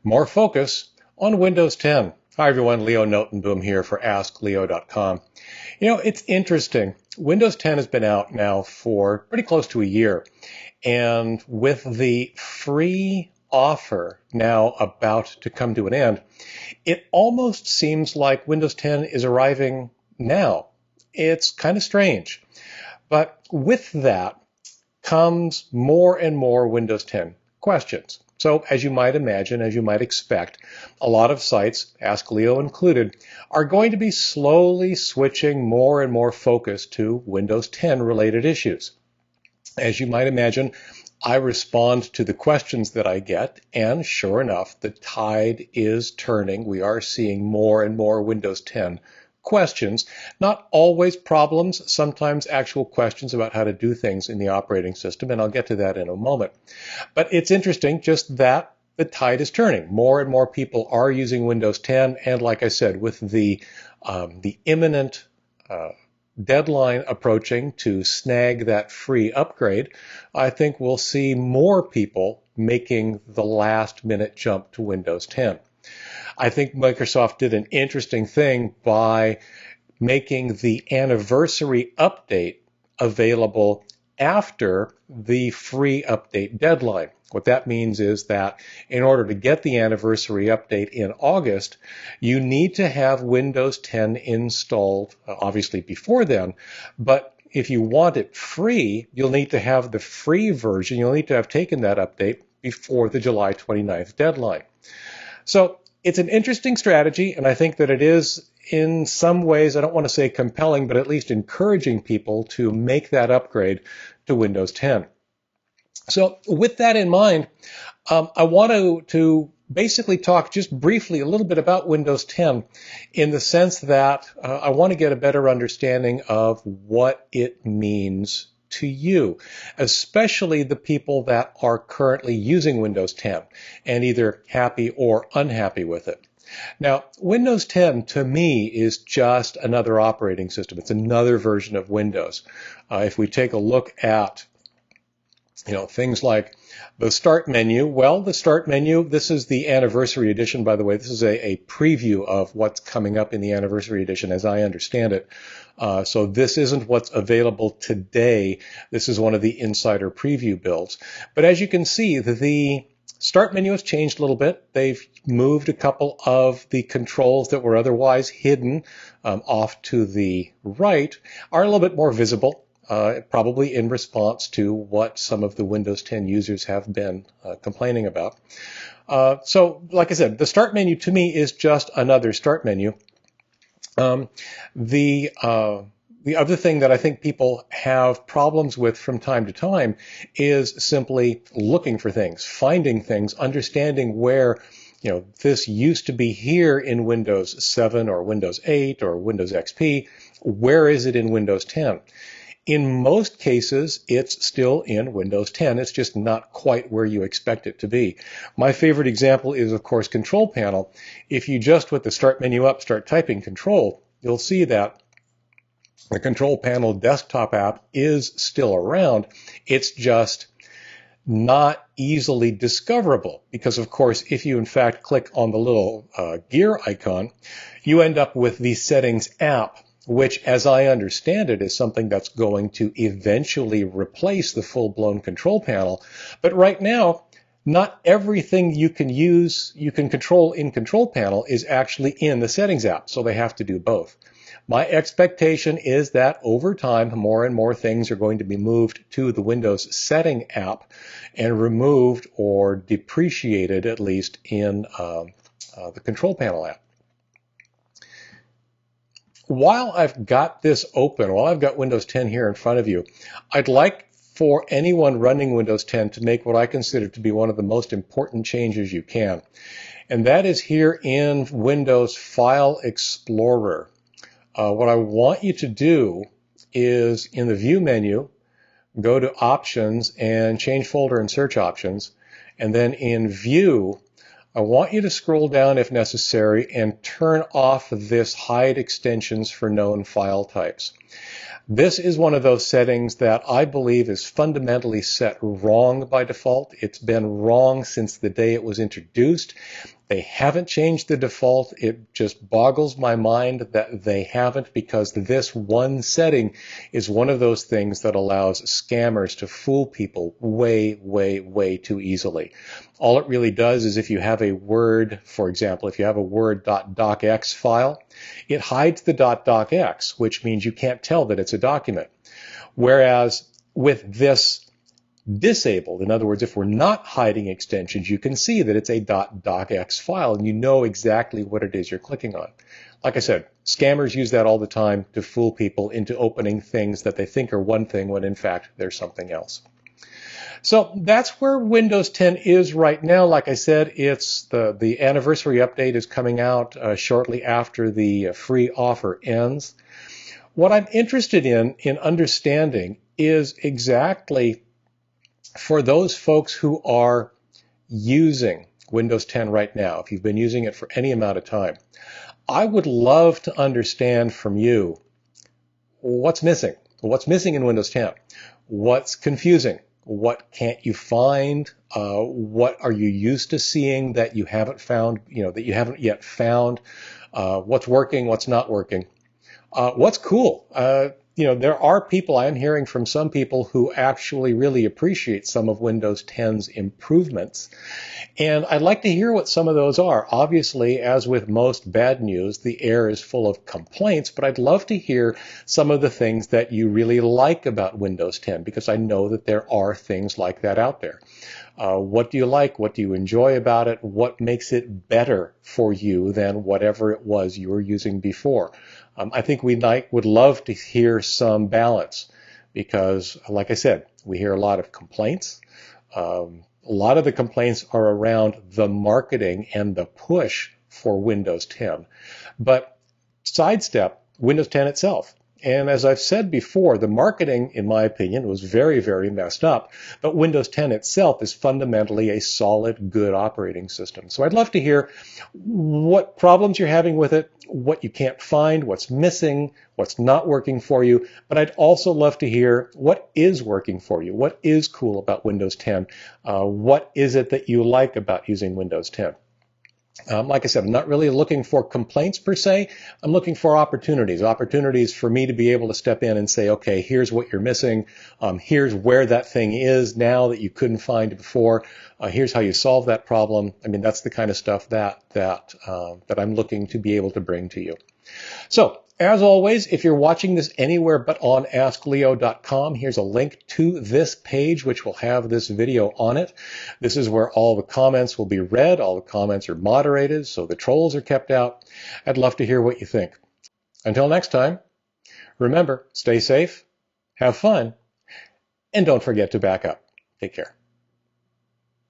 More focus on Windows 10. Hi everyone, Leo Notenboom here for AskLeo.com. It's interesting. Windows 10 has been out now for pretty close to a year. And with the free offer now about to come to an end, it almost seems like Windows 10 is arriving now. It's kind of strange. But with that comes more and more Windows 10 questions. So as you might imagine, as you might expect, a lot of sites, Ask Leo included, are going to be slowly switching more and more focus to Windows 10 related issues. As you might imagine, I respond to the questions that I get, and sure enough, the tide is turning. We are seeing more and more Windows 10 questions, not always problems, sometimes actual questions about how to do things in the operating system, and I'll get to that in a moment. But it's interesting just that the tide is turning. More and more people are using Windows 10, and like I said, with the imminent deadline approaching to snag that free upgrade, I think we'll see more people making the last minute jump to Windows 10. I think Microsoft did an interesting thing by making the anniversary update available after the free update deadline. What that means is that in order to get the anniversary update in August, you need to have Windows 10 installed, obviously before then, but if you want it free, you'll need to have the free version. You'll need to have taken that update before the July 29th deadline. So it's an interesting strategy, and I think that it is in some ways, I don't want to say compelling, but at least encouraging people to make that upgrade to Windows 10. So with that in mind, I want to basically talk just briefly a little bit about Windows 10 in the sense that I want to get a better understanding of what it means to you, especially the people that are currently using Windows 10 and either happy or unhappy with it. Now, Windows 10 to me is just another operating system. It's another version of Windows. If we take a look at things like the Start menu, well, the Start menu, this is the Anniversary Edition, by the way. This is a preview of what's coming up in the Anniversary Edition, as I understand it. So this isn't what's available today. This is one of the insider preview builds. But as you can see, the Start menu has changed a little bit. They've moved a couple of the controls that were otherwise hidden off to the right, are a little bit more visible. Probably in response to what some of the Windows 10 users have been complaining about. So, like I said, the Start menu to me is just another Start menu. The other thing that I think people have problems with from time to time is simply looking for things, finding things, understanding where this used to be here in Windows 7 or Windows 8 or Windows XP. Where is it in Windows 10? In most cases, it's still in Windows 10. It's just not quite where you expect it to be. My favorite example is, of course, Control Panel. If you just, with the Start menu up, start typing Control, you'll see that the Control Panel desktop app is still around. It's just not easily discoverable because, of course, if you, in fact, click on the little gear icon, you end up with the Settings app, which, as I understand it, is something that's going to eventually replace the full-blown Control Panel. But right now, not everything you can control in Control Panel is actually in the Settings app, so they have to do both. My expectation is that over time, more and more things are going to be moved to the Windows Setting app and removed or depreciated, at least, in the Control Panel app. While I've got this open, while I've got Windows 10 here in front of you, I'd like for anyone running Windows 10 to make what I consider to be one of the most important changes you can. And that is here in Windows File Explorer. What I want you to do is in the View menu, go to Options and change Folder and Search Options. And then in View, I want you to scroll down if necessary and turn off this hide extensions for known file types. This is one of those settings that I believe is fundamentally set wrong by default. It's been wrong since the day it was introduced. They haven't changed the default. It just boggles my mind that they haven't, because this one setting is one of those things that allows scammers to fool people way, way, way too easily. All it really does is if you have a Word, for example, if you have a Word.docx file, it hides the .docx, which means you can't tell that it's a document. Whereas with this disabled, in other words, if we're not hiding extensions, you can see that it's a .docx file and you know exactly what it is you're clicking on. Like I said, scammers use that all the time to fool people into opening things that they think are one thing when in fact they're something else. So that's where Windows 10 is right now. Like I said, it's the anniversary update is coming out shortly after the free offer ends. What I'm interested in understanding is exactly for those folks who are using Windows 10 right now, if you've been using it for any amount of time, I would love to understand from you what's missing. What's missing in Windows 10? What's confusing? What can't you find? What are you used to seeing that you haven't found, that you haven't yet found? What's working? What's not working? What's cool? There are people, I'm hearing from some people who actually really appreciate some of Windows 10's improvements. And I'd like to hear what some of those are. Obviously, as with most bad news, the air is full of complaints, but I'd love to hear some of the things that you really like about Windows 10, because I know that there are things like that out there. What do you like? What do you enjoy about it? What makes it better for you than whatever it was you were using before? I think we would love to hear some balance because, like I said, we hear a lot of complaints. A lot of the complaints are around the marketing and the push for Windows 10. But sidestep Windows 10 itself. And as I've said before, the marketing, in my opinion, was very, very messed up. But Windows 10 itself is fundamentally a solid, good operating system. So I'd love to hear what problems you're having with it, what you can't find, what's missing, what's not working for you. But I'd also love to hear what is working for you, what is cool about Windows 10, what is it that you like about using Windows 10. Like I said, I'm not really looking for complaints per se. I'm looking for opportunities for me to be able to step in and say, okay, here's what you're missing. Here's where that thing is now that you couldn't find it before. Here's how you solve that problem. I mean, that's the kind of stuff that I'm looking to be able to bring to you. So, as always, if you're watching this anywhere but on AskLeo.com, here's a link to this page, which will have this video on it. This is where all the comments will be read. All the comments are moderated, so the trolls are kept out. I'd love to hear what you think. Until next time, remember, stay safe, have fun, and don't forget to back up. Take care.